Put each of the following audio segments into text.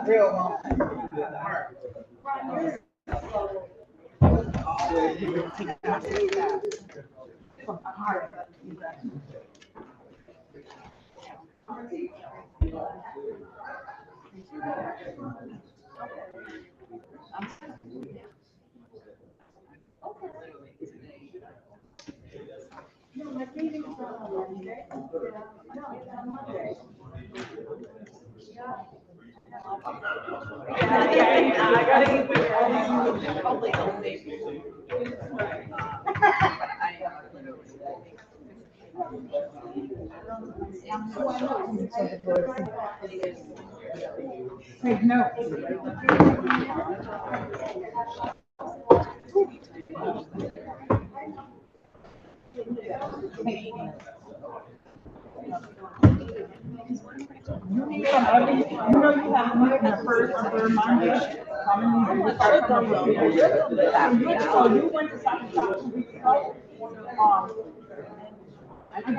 Real one. I gotta keep it. Hopefully they'll save you. Take notes. You need some every, you know you have to meet the first or third Monday. How many start from the So you went to South 2 weeks ago? I think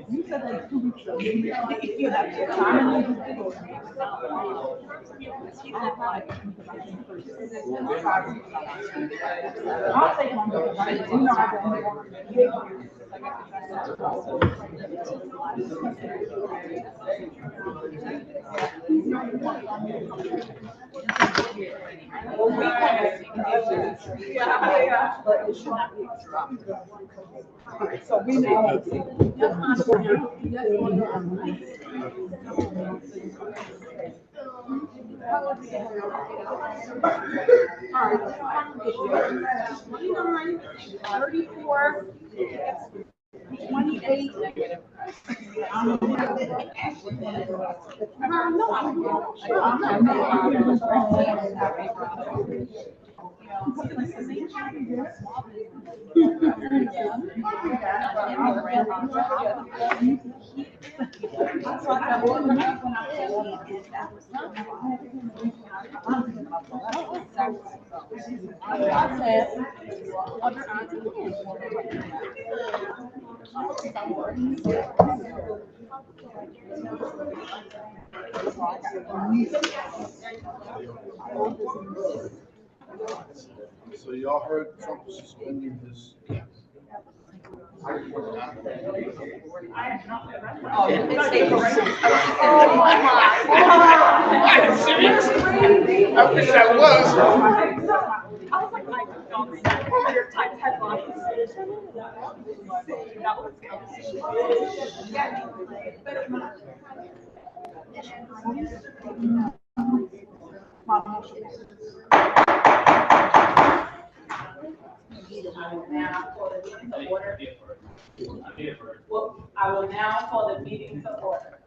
you said like 2 weeks ago. If you have to. I'll take one because you know I've been. Well, we kind of. Yeah. But it should not be dropped. So we know. All right. 29, 34, 28. So y'all heard Trump is suspending his. Oh, it's April 6th. Oh my God. I wish I was. I was like, my God, that New York Times headline. That was I will now call the meeting to order.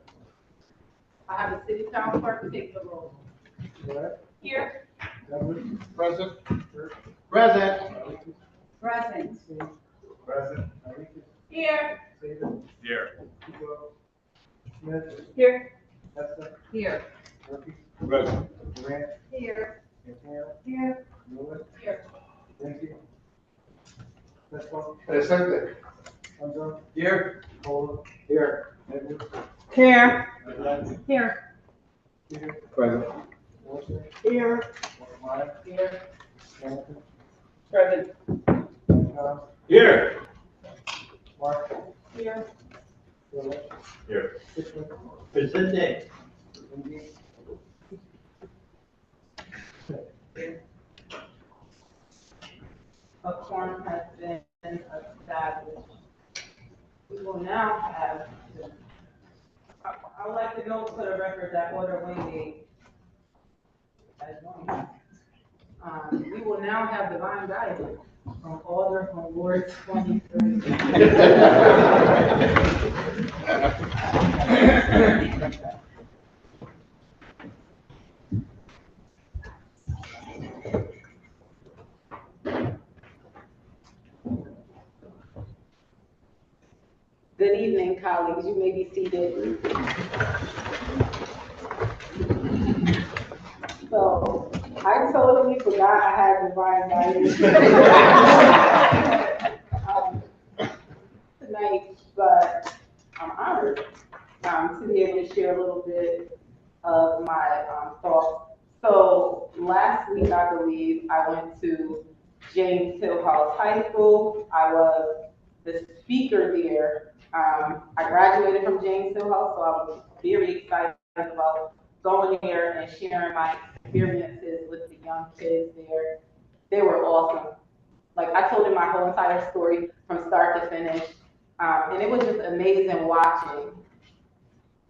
I have the city council clerk take the roll. Here. Present. Present. Present. Present. Here. Here. Smith. Here. Hester. Here. Murphy. Present. Durant. Here. Santana. Here. Lewis. Here. Lindsay. Westphal. Present. Hunter. Here. Cole. Here. Edwards. Here. Atlantic. Here. Peter. Present. Wilson. Here. Meyer. Here. Hamilton. Present. Tom. Here. Mark. Here. Philip. Here. Fishman. Present. Lindsay. A quorum has been established. We will now have, I would like to note for the record that Order Wingate has won. We will now have divine guidance from Alder from Ward 23. Good evening, colleagues. You may be seated. So, item totally forgot I had divine guidance tonight, but I'm honored to be able to share a little bit of my thoughts. So last week, I believe, I went to James Hill House High School. I was the speaker there. I graduated from James Hill House, so I was very excited about going there and sharing my experiences with the young kids there. They were awesome. Like I told them my whole entire story from start to finish, and it was just amazing watching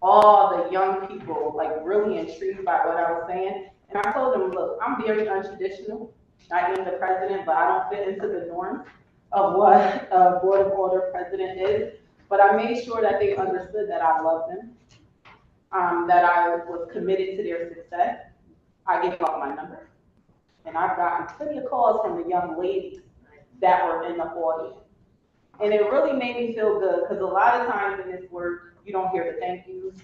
all the young people like really intrigued by what I was saying. And I told them, look, I'm very untraditional. I am the president, but I don't fit into the norms of what a Board of Order president is. But I made sure that they understood that I loved them, that I was committed to their success. I gave out my number. And I've gotten plenty of calls from the young ladies that were in the audience. And it really made me feel good because a lot of times in this work, you don't hear the thank yous.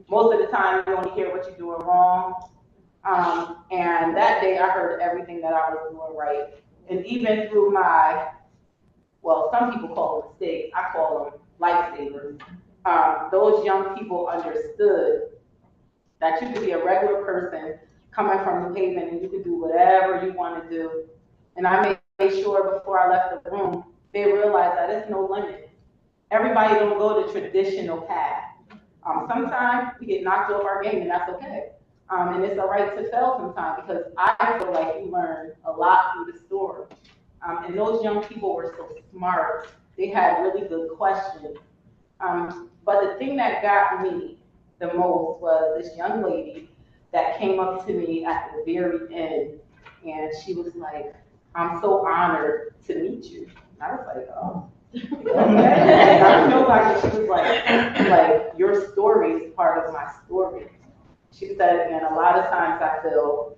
Most of the time, you only hear what you're doing wrong. And that day, I heard everything that I was doing right. And even through my, well, some people call them mistakes, I call them lifesavers. Those young people understood that you could be a regular person coming from the pavement and you could do whatever you want to do. And I made sure before I left the room, they realized that it's no limit. Everybody don't go the traditional path. Sometimes we get knocked off our game and that's okay. And it's all right to fail sometimes because I feel like you learn a lot through the story. And those young people were so smart. They had really good questions. But the thing that got me the most was this young lady that came up to me at the very end. And she was like, I'm so honored to meet you. And I was like, oh. Okay. I don't know why she was like, your story is part of my story. She said, and a lot of times I feel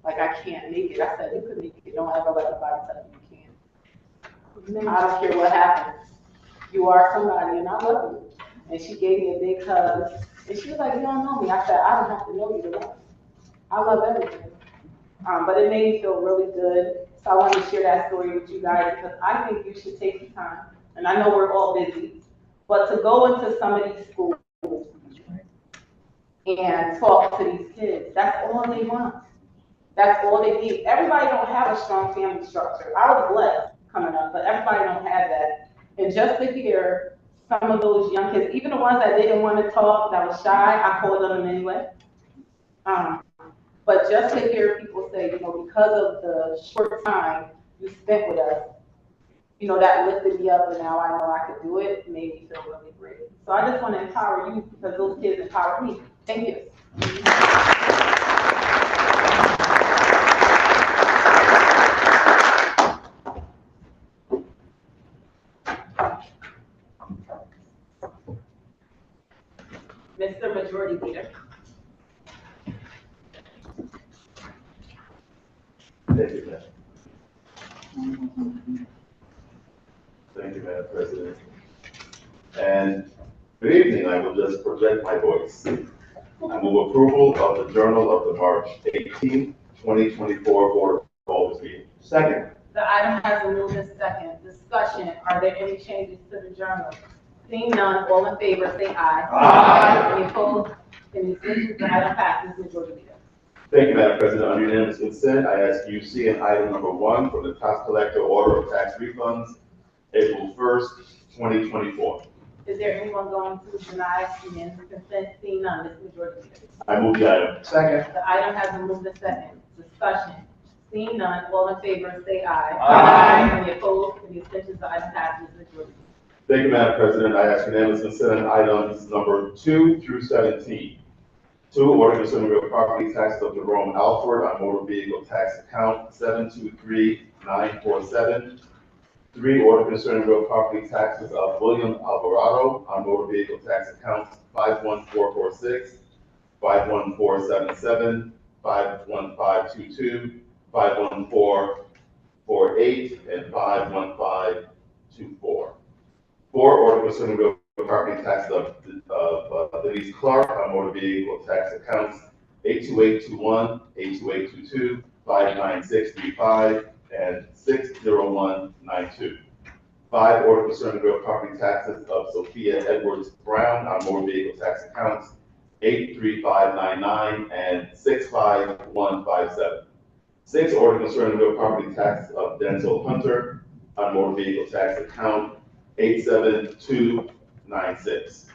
like I can't make it. I said, you could make it. Don't ever let nobody tell you you can't. I don't care what happens. You are somebody and I love you. And she gave me a big hug. And she was like, you don't know me. I said, I don't have to know you to love. I love everything. But it made me feel really good. So I wanted to share that story with you guys because I think you should take the time. And I know we're all busy, but to go into some of these schools and talk to these kids, that's all they want. That's all they need. Everybody don't have a strong family structure. I was blessed coming up, but everybody don't have that. And just to hear some of those young kids, even the ones that didn't want to talk, that was shy, I called on them anyway. But just to hear people say, you know, because of the short time you spent with us, you know, that lifted me up and now I know I could do it, made me feel really great. So I just want to empower you because those kids empowered me. Thank you. Mr. Majority Leader. Thank you, Madam. Thank you, Madam President. And good evening. I will just project my voice. I move approval of the Journal of the March 18, 2024 Board of Alders meeting. Second. The item has been moved in second. Discussion. Are there any changes to the journal? Seeing none, all in favor, say aye. Aye. Any opposed? Any abstentions? The item passes. Majority Leader. Thank you, Madam President. On unanimous consent, I ask you see in item number 1 from the tax collector order of tax refunds, April 1st, 2024. Is there anyone going to deny unanimous consent? Seeing none, Mr. Majority Leader. I move the item. Second. The item has been moved in second. Discussion. Seeing none, all in favor, say aye. Aye. Any opposed? Any abstentions? The item passes. Majority Leader. Thank you, Madam President. I ask unanimous consent on items number 2 through 17. 2, order concerning real property taxes of Jerome Alford on motor vehicle tax account 723947. 3, order concerning real property taxes of William Alvarado on motor vehicle tax accounts 51446, 51477, 51522, 51448, and 51524. 4, order concerning real property taxes of Denise Clark on motor vehicle tax accounts 82821, 82822, 59635, and 60192. 5, order concerning real property taxes of Sophia Edwards Brown on motor vehicle tax accounts 83599 and 65157. 6, order concerning real property taxes of Denzel Hunter on motor vehicle tax account 87296.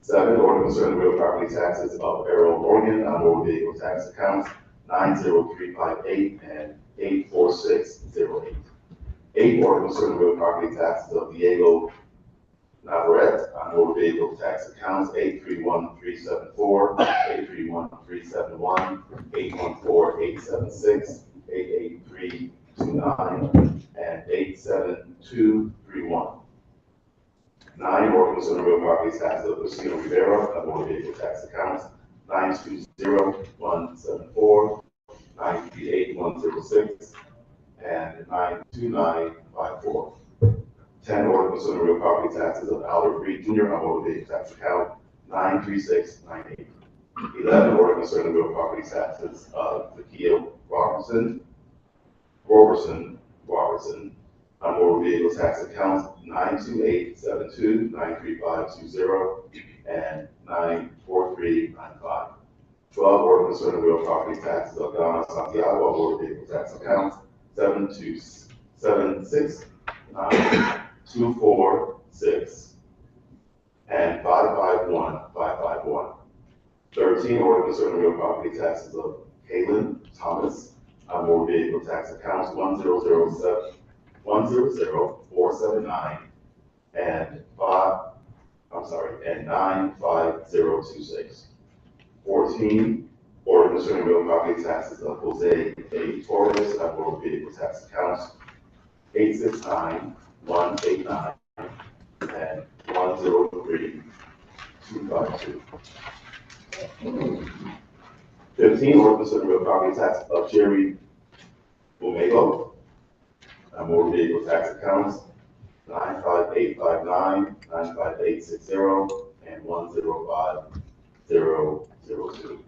7, order concerning real property taxes of Errol Morgan on motor vehicle tax accounts 90358 and 84608. 8, order concerning real property taxes of Diego Navarrete on motor vehicle tax accounts 831374, 831371, 814876, 88329, and 87231. 9, order concerning real property taxes of Lucino Rivera on motor vehicle tax accounts 920174, 938106, and 92954. 10, order concerning real property taxes of Albert Reed Jr. on motor vehicle tax account 93698. 11, order concerning real property taxes of Zakia Robertson on motor vehicle tax accounts 92872, 93520, and 94395. 12, order concerning real property taxes of Donna Santiago on motor vehicle tax accounts 7276, 246, and 551551. 13, order concerning real property taxes of Kaylin Thomas on motor vehicle tax accounts 100479 and 95026. 14, order concerning real property taxes of Jose A. Torres on motor vehicle tax accounts 869189 and 103252. 15, order concerning real property tax of Jerry Bumego on motor vehicle tax accounts 95859, 95860, and 105002.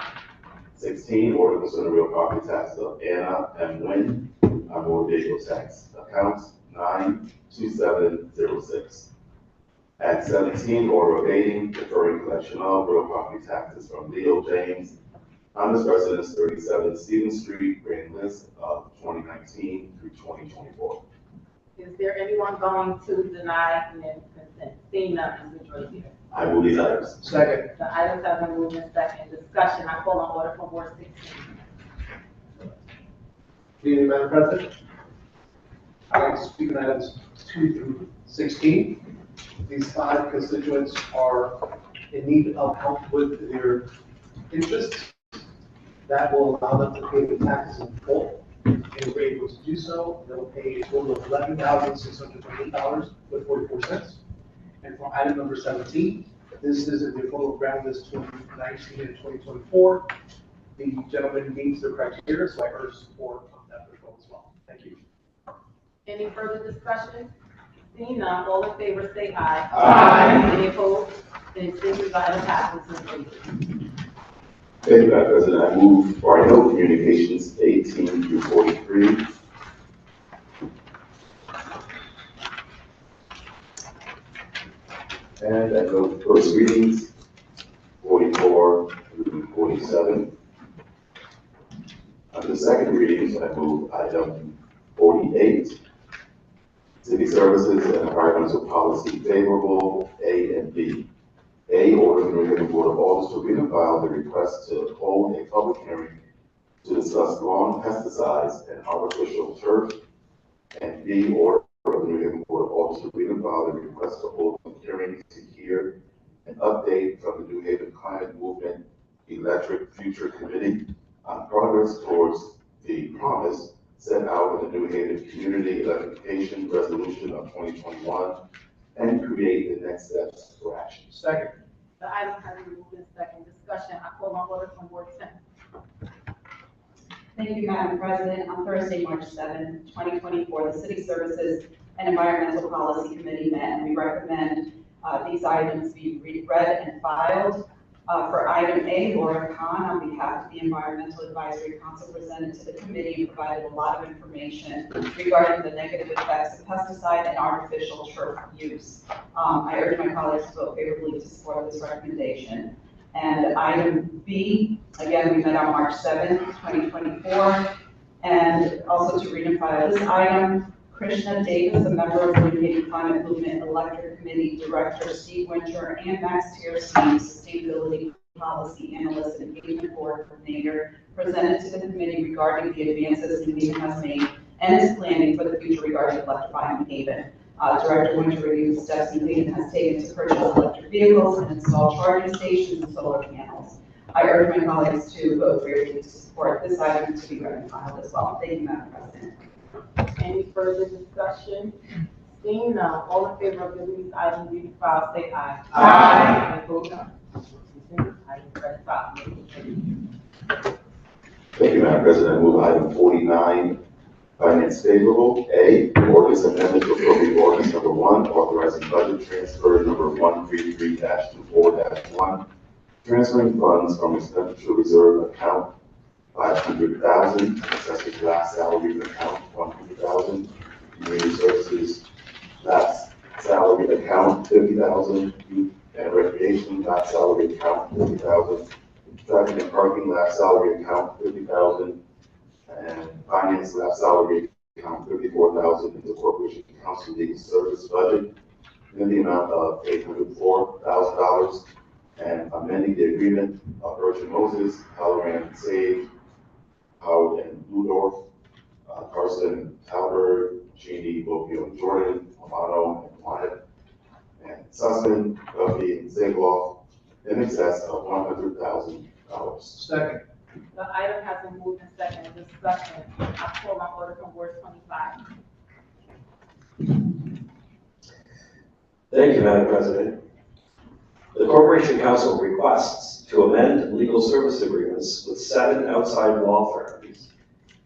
16, order concerning real property taxes of Anna M. Nguyen on motor vehicle tax accounts 92706. At 17, order abating, deferring collection of real property taxes from Leo James on his residence 37 Stevens Street, Grand List of 2019 through 2024. Is there anyone going to deny consent? Seeing none, Ms. Joyce. I move these items. Second. The items have been moved in second. Discussion, I call on order from Board 16. Good evening, Madam President. I'd like to speak on items 2 through 16. These 5 constituents are in need of help with their interests. That will allow them to pay the taxes in full. And if we're able to do so, they'll pay a total of $11,628.44. And for item number 17, this is in the total ground list 2019 and 2024. The gentleman meets the criteria, so I urge support of that patrol as well. Thank you. Any further discussion? Seeing none, all in favor say aye. Aye. Any opposed? Then signify by the passes and agrees. Thank you, Madam President. I move for our no communications 18 through 43. And I go first readings 44 through 47. On the second readings, I move item 48. City Services and Environmental Policy favorable, A and B. A, order the New Haven Board of Alders to refile the request to hold a public hearing to discuss lawn pesticides and artificial turf. And B, order the New Haven Board of Alders to refile the request to hold a hearing to hear an update from the New Haven Climate Movement Electric Future Committee on progress towards the promise set out in the New Haven Community Electrification Resolution of 2021 and create the next steps for action. Second. The item has been moved in second. Discussion, I call on order from Board 10. Thank you, Madam President. On Thursday, March 7, 2024, the City Services and Environmental Policy Committee met, and we recommend these items be read and filed. For item A, Laura Khan, on behalf of the Environmental Advisory Council, presented to the committee and provided a lot of information regarding the negative effects of pesticide and artificial turf use. I urge my colleagues to vote favorably to support this recommendation. And item B, again, we met on March 7th, 2024, and also to read and file this item, Krishna Davis, a member of the New Climate Movement Electric Committee, Director Steve Winter, and Max Tierstein, Sustainability Policy Analyst and Engagement Board Coordinator, presented to the committee regarding the advances the New has made and is planning for the future regarding electrifying Haven. Director Winter reviewed the steps Haven has taken to purchase electric vehicles and install charging stations and solar panels. I urge my colleagues to vote favorably to support this item to be read and filed as well. Thank you, Madam President. Any further discussion? Seeing none, all in favor of giving these items reading file, say aye. Aye. Any opposed? Item read file. Thank you, Madam President. I move item 49, finance favorable. A, ordinance amendment to appropriate ordinance number 1, authorizing budget transfer number 133-24-1, transferring funds from expenditure reserve account 500,000, assessors last salary account 100,000, community services last salary account 50,000, youth and recreation last salary account 50,000, traffic and parking last salary account 50,000, and finance last salary account 54,000 in the corporation council legal service budget in the amount of $804,000, and amending the agreement of Virgin Moses, Halloran Sage, Howard and Ludorf, Carson, Talbert, Cheney, Bopio and Jordan, Romano and Wyatt, and Sussman, Duffy and Zegloff in excess of $100,000. Second. The item has been moved and seconded. Discussion. I call my order from Ward 25. Thank you, Madam President. The Corporation Council requests to amend legal service agreements with 7 outside law firms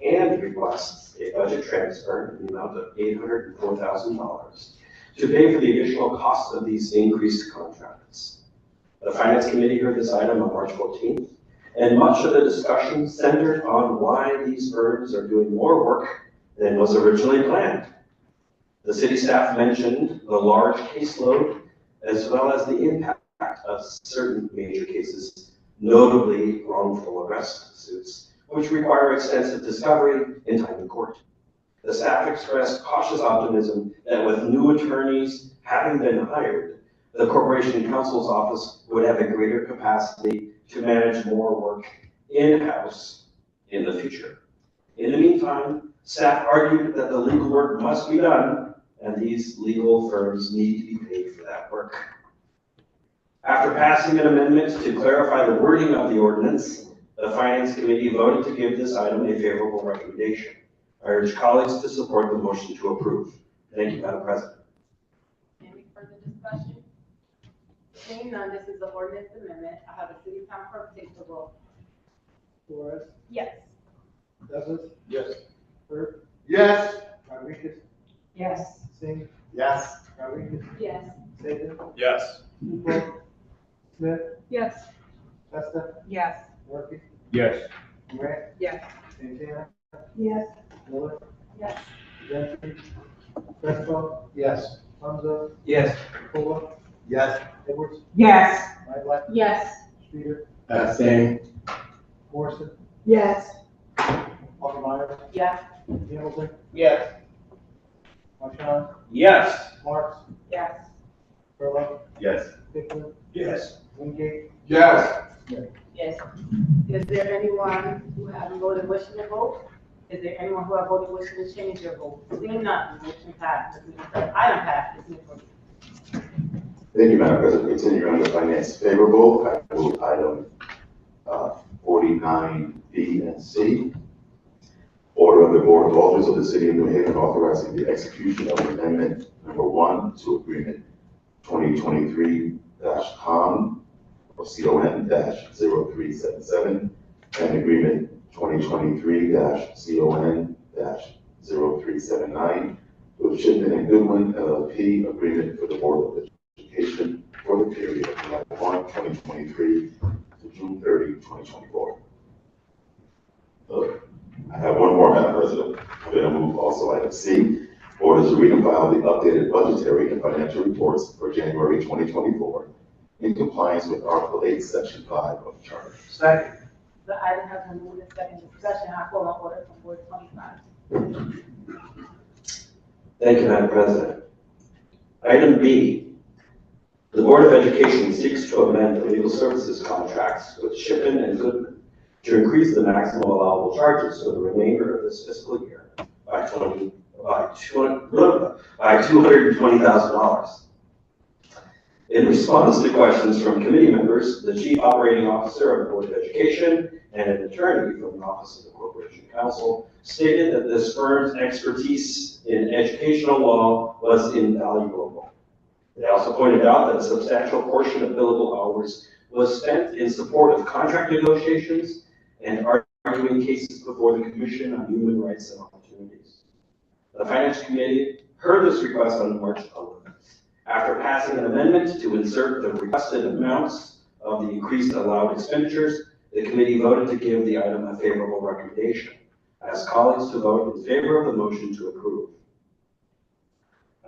and requests a budget transfer in the amount of $804,000 to pay for the additional cost of these increased contracts. The Finance Committee heard this item on March 14th, and much of the discussion centered on why these firms are doing more work than was originally planned. The city staff mentioned the large caseload as well as the impact of certain major cases, notably wrongful arrest suits, which require extensive discovery and time in court. The staff expressed cautious optimism that with new attorneys having been hired, the Corporation Counsel's office would have a greater capacity to manage more work in-house in the future. In the meantime, staff argued that the legal work must be done, and these legal firms need to be paid for that work. After passing an amendment to clarify the wording of the ordinance, the Finance Committee voted to give this item a favorable recommendation. I urge colleagues to support the motion to approve. Thank you, Madam President. Any further discussion? Seeing none, this is the ordinance amendment. I have a city town clerk take the roll. Flores. Yes. Douglas. Yes. Burt. Yes. Rodriguez. Yes. Singh. Yes. Rodriguez. Yes. Saban. Yes. Lupo. Smith. Yes. Testa. Yes. Murphy. Yes. Grant. Yes. Santana. Yes. Miller. Yes. Gentry. Fresco. Yes. Hamza. Yes. Fuller. Yes. Edwards. Yes. Whitelaw. Yes. Streeter. Abstain. Morrison. Yes. Falkenmeyer. Yes. Hamilton. Yes. Marchand. Yes. Marks. Yes. Furlow. Yes. Pickler. Yes. Wingate. Yes. Yes. Is there anyone who hasn't voted wishing to vote? Is there anyone who has voted wishing to change their vote? Seeing none, motion passed. Item passed. Thank you, Madam President. Continuing on the finance favorable, I move item 49B and C. Order of the Board of Alders of the City of New Haven authorizing the execution of amendment number 1 to agreement 2023-CON or CON-0377 and agreement 2023-CON-0379 with Shipman and Goodwin LLP agreement for the Board of Education for for the period of July 1, 2023 to June 30, 2024. I have one more, Madam President. I'm going to move also item C, order to read and file the updated budgetary and financial reports for January 2024 in compliance with Article 8, Section 5 of the Charter. Second. The item has been moved in second discussion. I call on order from Board 25. Thank you, Madam President. Item B, the Board of Education seeks to amend the legal services contracts with Shippen and Goodman to increase the maximum allowable charges for the remainder of this fiscal year by $220,000. In response to questions from committee members, the Chief Operating Officer of the Board of Education and an attorney from the Office of the Corporation Counsel stated that this firm's expertise in educational law was invaluable. They also pointed out that a substantial portion of billable hours was spent in support of contract negotiations and arguing cases before the Commission on Human Rights and Opportunities. The Finance Committee heard this request on March 11th. After passing an amendment to insert the requested amounts of the increased allowed expenditures, the committee voted to give the item a favorable recommendation. I ask colleagues to vote in favor of the motion to approve.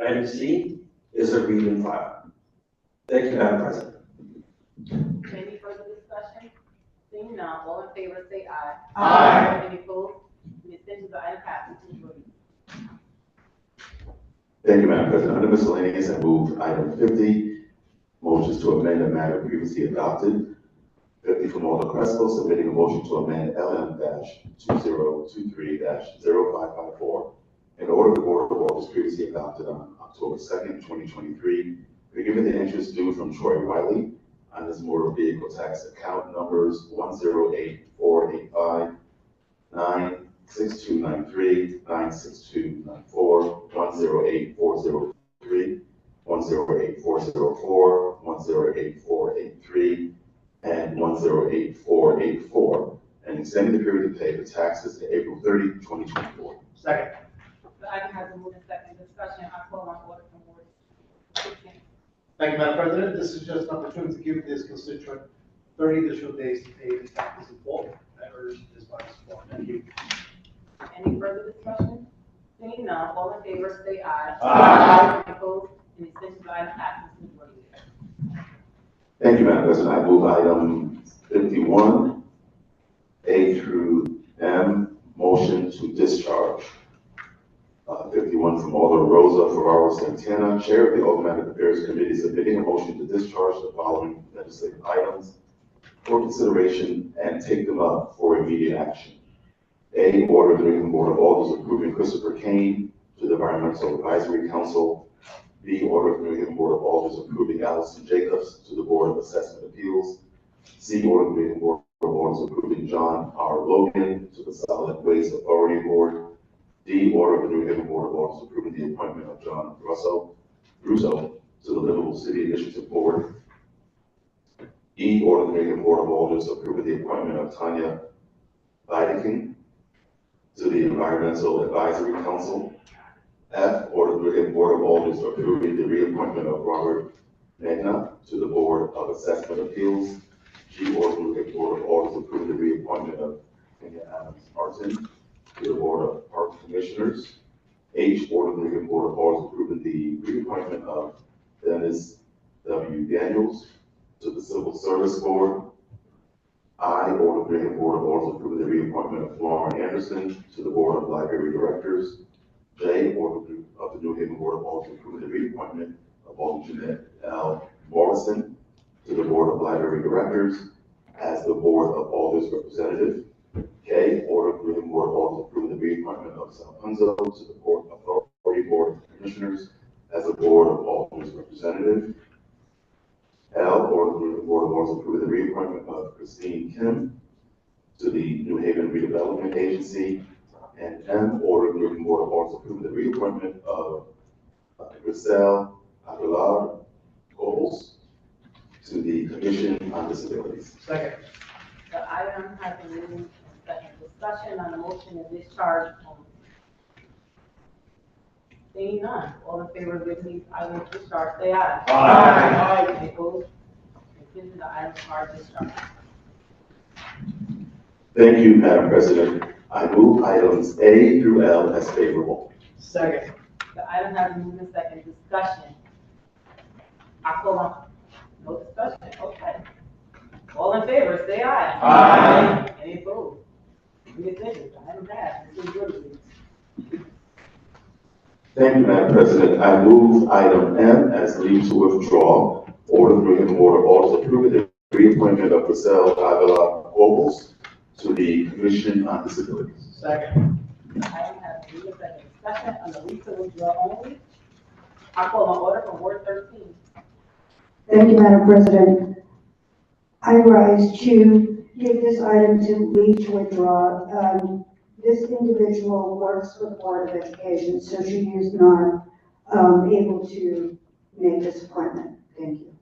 Item C is a read and file. Thank you, Madam President. Any further discussion? Seeing none, all in favor say aye. Aye. Any opposed? Any abstentions? The item passes. Please vote. Thank you, Madam President. Under miscellaneous, I move item 50, motions to amend a matter previously adopted. 50 from Alder Crespo, submitting a motion to amend LM-2023-0554 in order the Board of Alders previously adopted on October 2nd, 2023, forgiving the interest due from Troy Wiley on his motor vehicle tax account numbers 1084859, 96293, 96294, 108403, 108404, 108483, and 108484, and extending the period to pay the taxes to April 30, 2024. Second. The item has been moved in second discussion. I call on order from Board 16. Thank you, Madam President. This is just an opportunity to give this constituent 30 additional days to pay the taxes in full. I urge this body support. Thank you. Any further discussion? Seeing none, all in favor say aye. Aye. Any opposed? Any abstentions? The item passes. Please vote. Thank you, Madam President. I move item 51, A through M, motion to discharge. 51 from Alder Rosa Ferraro Santana, Chair of the Automatic Affairs Committee, submitting a motion to discharge the following legislative items for consideration and take them up for immediate action. A, order of the New England Board of Alders approving Christopher Kane to the Environmental Advisory Council. B, order of the New England Board of Alders approving Allison Jacobs to the Board of Assessment Appeals. C, order of the New England Board of Alders approving John R. Logan to the Solid Waste Authority Board. D, order of the New England Board of Alders approving the appointment of John Russo to the Livable City Initiative Board. E, order of the New England Board of Alders approving the appointment of Tanya Bideking to the Environmental Advisory Council. F, order of the New England Board of Alders approving the reappointment of Robert Magna to the Board of Assessment Appeals. G, order of the New England Board of Alders approving the reappointment of Kenya Adams Martin to the Board of Park Commissioners. H, order of the New England Board of Alders approving the reappointment of Dennis W. Daniels to the Civil Service Board. I, order of the New England Board of Alders approving the reappointment of Lauren Anderson to the Board of Library Directors. J, order of the New Haven Board of Alders approving the reappointment of Alder Jeanette L. Morrison to the Board of Library Directors as the Board of Alders representative. K, order of the New Haven Board of Alders approving the reappointment of Sal Punzo to the Board Authority Board of Commissioners as the Board of Alders representative. L, order of the New Haven Board of Alders approving the reappointment of Christine Kim to the New Haven Redevelopment Agency. And M, order of the New Haven Board of Alders approving the reappointment of Griselle Aguilar Goals to the Commission on Disabilities. Second. The item has been moved in second discussion on the motion to discharge only. Seeing none, all in favor of giving these items discharge, say aye. Aye. Any opposed? Consent the items are discharged. Thank you, Madam President. I move items A through L as favorable. Second. The item has been moved in second, discussion. I call on, no discussion, okay. All in favor, say aye. Aye. Any opposed? Any abstentions? The item passed. This is good. Thank you, Madam President. I move item M as leave to withdraw. Order bringing the Board of Alders approving the reappointment of Priscilla Avila Robles to the Commission on Disabilities. Second. The item has been moved in second, discussion on the leave to withdraw only. I call on order from Ward 13. Thank you, Madam President. I rise to give this item to leave to withdraw. This individual works for the Board of Education, so she is not able to make this appointment. Thank you.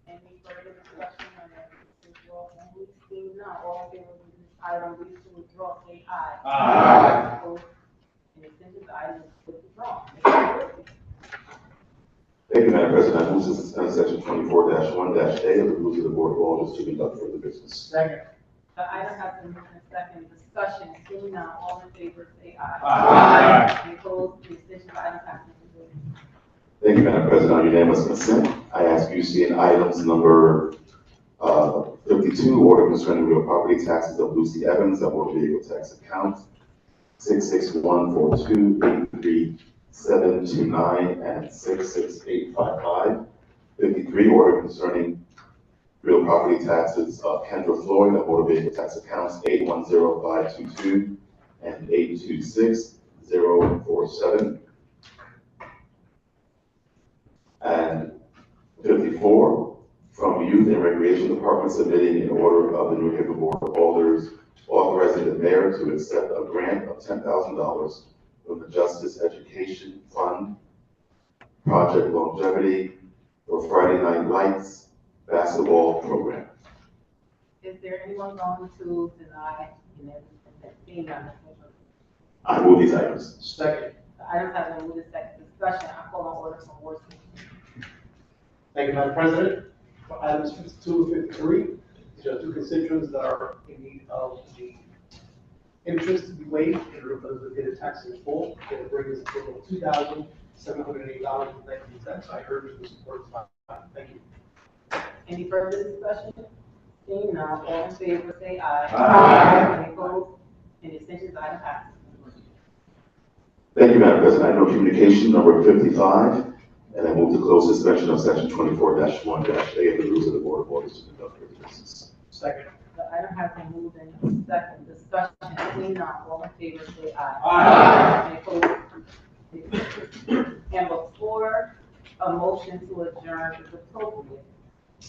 Any further discussion on the leave to withdraw only? Seeing none, all in favor of this item, leave to withdraw, say aye. Aye. Opposed? Any abstentions? The item is withdrawn. Thank you, Madam President. I move to suspend section 24-1-A of the rules of the Board of Alders to conduct further business. Second. The item has been moved in second, discussion. Seeing none, all in favor, say aye. Aye. Any opposed? Any abstentions? The item passes. Thank you, Madam President. On unanimous consent, I ask you to see in items number 52, order concerning real property taxes of Lucy Evans at motor vehicle tax account 66142837729 and 66855. 53, order concerning real property taxes of Kendra Floyd at motor vehicle tax accounts 810522 and 826047. And 54, from Youth and Recreation Department submitting an order of the New Haven Board of Alders authorizing the mayor to accept a grant of $10,000 from the Justice Education Fund, Project Longevity, for Friday Night Lights basketball program. Is there anyone going to deny unanimous? Seeing none. I move these items. Second. The items have been moved in second, discussion. I call on order from Ward 16. Thank you, Madam President. For items 52 and 53, these are two constituents that are in need of the interest to be waived in order for them to pay the taxes in full. It brings us a total of $2,708.19. I urge you to support this item. Thank you. Any further discussion? Seeing none, all in favor, say aye. Aye. Any opposed? Any abstentions? The item passes. Thank you, Madam President. Item communication number 55, and I move to close suspension of section 24-1-A of the rules of the Board of Alders to conduct further business. Second. The item has been moved in second, discussion. Seeing none, all in favor, say aye. Aye. Any opposed? Any abstentions? And before a motion to adjourn is appropriate,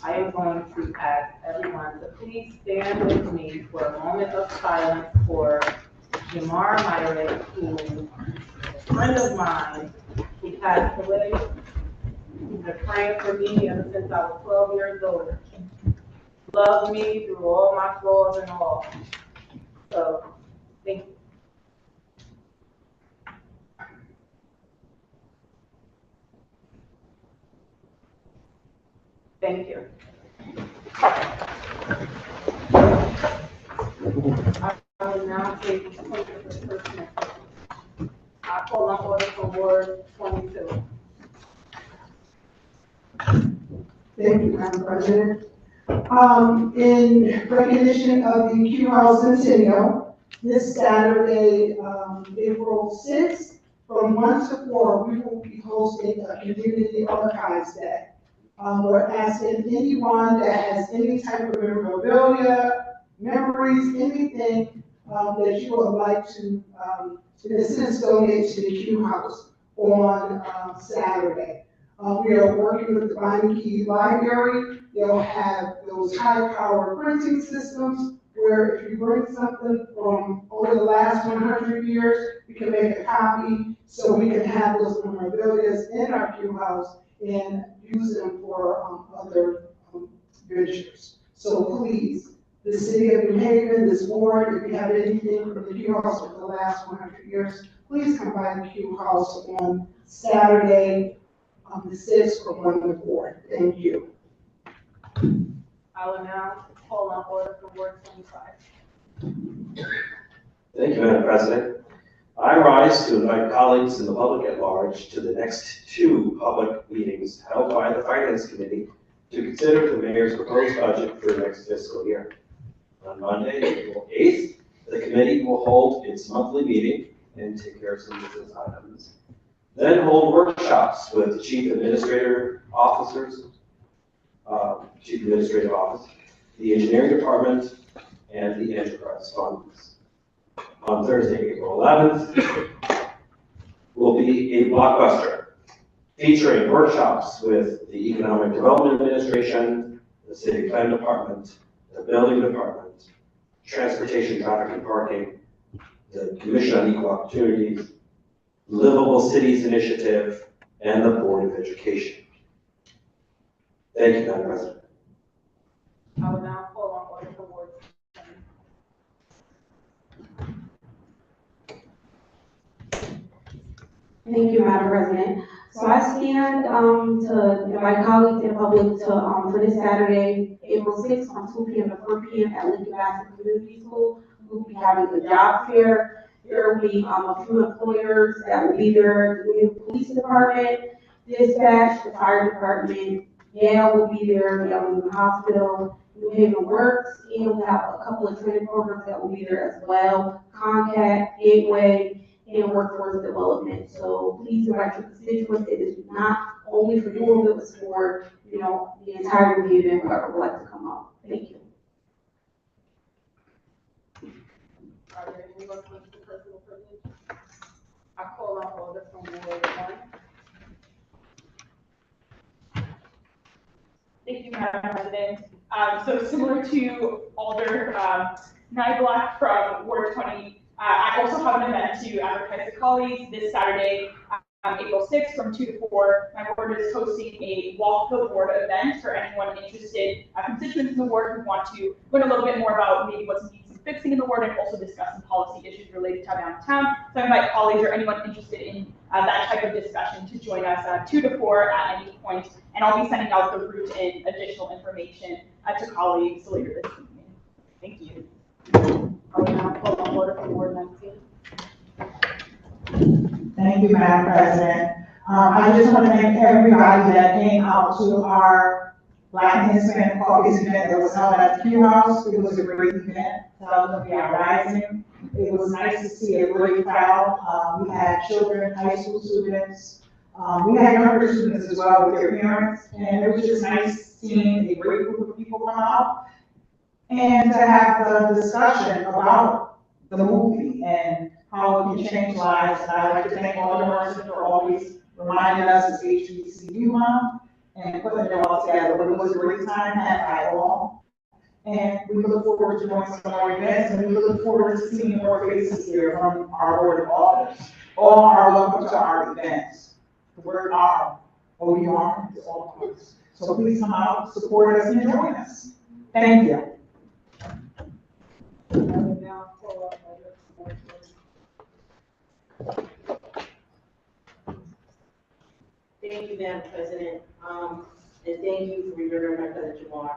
I am going to ask everyone to please stand with me for a moment of silence for Jamar Myrick, who is a friend of mine who passed away. He's been praying for me ever since I was 12 years old. Loved me through all my flaws and all. So, thank you. Thank you. I will now take the appointment of the person. I call on order for Ward 22. Thank you, Madam President. In recognition of the Q House Centennial, this Saturday, April 6th, from 1 to 4, we will be hosting a Community Archives Day. We're asking anyone that has any type of memorabilia, memories, anything that you would like to, in a sense, donate to the Q House on Saturday. We are working with the Beinecke Library. They'll have those high-powered printing systems where if you bring something from over the last 100 years, we can make a copy so we can have those memorabilia in our Q House and use them for other ventures. So please, the city of New Haven, this board, if you have anything from the Q House for the last 100 years, please come by the Q House on Saturday, the 6th from 1 to 4. Thank you. I will now call on order for Ward 25. Thank you, Madam President. I rise to invite colleagues and the public at large to the next two public meetings held by the Finance Committee to consider the mayor's proposed budget for next fiscal year. On Monday, April 8th, the committee will hold its monthly meeting and take care of some business items. Then hold workshops with the chief administrative officers, chief administrative office, the engineering department, and the enterprise funds. On Thursday, April 11th, will be a blockbuster featuring workshops with the Economic Development Administration, the City Plan Department, the Building Department, Transportation, Traffic and Parking, the Commission on Equal Opportunities, Livable Cities Initiative, and the Board of Education. Thank you, Madam President. I will now call on order for Ward 7. Thank you, Madam President. So I stand to invite colleagues and public to for this Saturday, April 6th, from 2 p.m. to 4 p.m. at Lincoln Bassett Community School. We'll be having a job fair. There will be a few employers that will be there: the new police department, dispatch, the fire department. Yale will be there. The hospital, New Haven Works, and we'll have a couple of training programs that will be there as well: Contact, Gateway, and workforce development. So please invite your constituents. It is not only for you, it was for, the entire community and whoever would like to come out. Thank you. Are there any more questions for personal privilege? I call on order from Ward 1. Thank you, Madam President. So similar to Alder Nyblack from Ward 20, I also have an event to advertise to colleagues this Saturday, April 6th from 2 to 4. My ward is hosting a Walk the Board event for anyone interested, constituents in the ward who want to learn a little bit more about maybe what's needs some fixing in the ward and also discuss some policy issues related to downtown. So I invite colleagues or anyone interested in that type of discussion to join us 2 to 4 at any point. And I'll be sending out the route and additional information to colleagues later this evening. Thank you. I will now call on order for Ward 19. Thank you, Madam President. I just want to thank everybody that came out to our Black Hispanic Caucus event that was held at the Q House. It was a great event, celebrating our rising. It was nice to see a great crowd. We had children, high school students. We had younger students as well with their parents, and it was just nice seeing a great group of people come out and to have the discussion about the movie and how it can change lives. And I'd like to thank Alder Mercer for always reminding us as HBCU Month and putting it all together. But it was a great time had by all. And we look forward to doing some more events, and we look forward to seeing more faces here from our Board of Alders. All are welcome to our events. The word R, O-U-R, is all of us. So please come out, support us, and join us. Thank you. I will now call on order for Ward 20. Thank you, Madam President, and thank you for remembering my brother Jamar.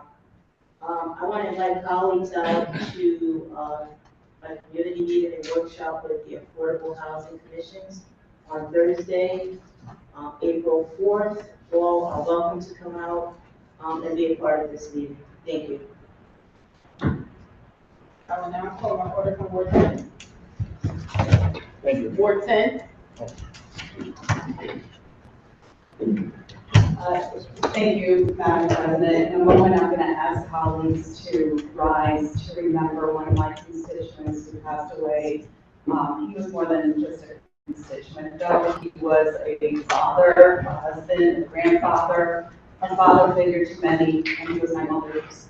I want to invite colleagues out to a community meeting and workshop with the Affordable Housing Commissions on Thursday, April 4th. All are welcome to come out and be a part of this meeting. Thank you. I will now call on order for Ward 10. Thank you. Ward 10. Thank you, Madam President. In a moment, I'm going to ask colleagues to rise to remember one of my constituents who passed away. He was more than just a constituent, though. He was a father, a husband, a grandfather, a father figure to many, and he was my mother's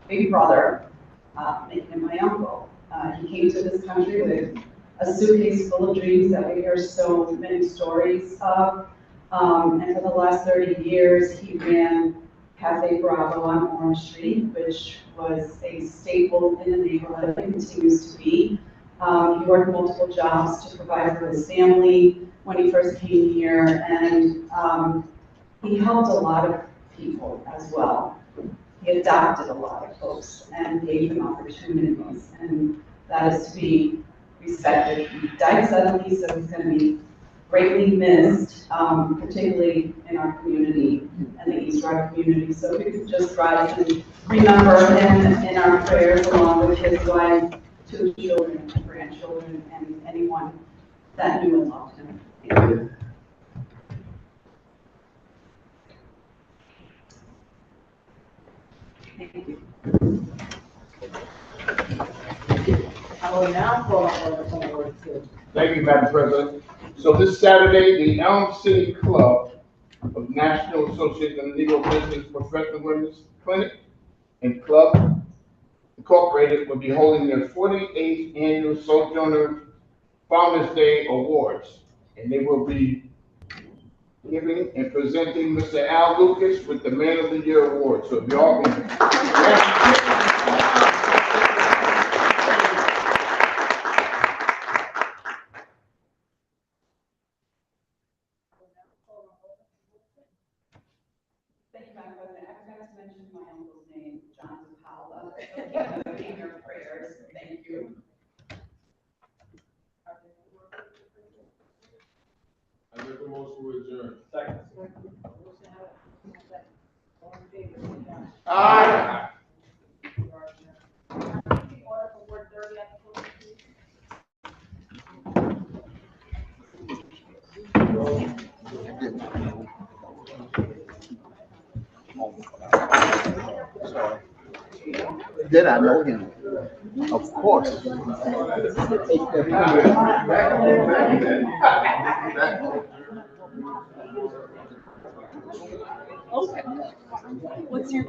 baby brother, making him my uncle. He came to this country with a suitcase full of dreams that we hear so many stories of. And for the last 30 years, he ran Cafe Bravo on Orange Street, which was a staple in the neighborhood and continues to be. He worked multiple jobs to provide for his family when he first came here, and he helped a lot of people as well. He adopted a lot of folks and gave them opportunities, and that is to be respected. He died suddenly, so he's going to be greatly missed, particularly in our community and the East Rock community. So we could just rise and remember him in our prayers, along with his wife, 2 children, and grandchildren, and anyone that knew and loved him. Thank you. Thank you. I will now call on order from Ward 2. Thank you, Madam President. So this Saturday, the Elm City Club of National Association of Negro Business Professional Women's Clinic and Club Incorporated will be holding their 48th Annual Sojourner Founders Day Awards. And they will be giving and presenting Mr. Al Lucas with the Man of the Year Award. So if y'all can. Thank you, Madam President. I forgot to mention my uncle's name, Jonathan Powell. So keep in your prayers. Thank you. I make a motion to adjourn. Second. Aye. Order for Ward 30 application, please. Did I know him? Of course. Okay. What's your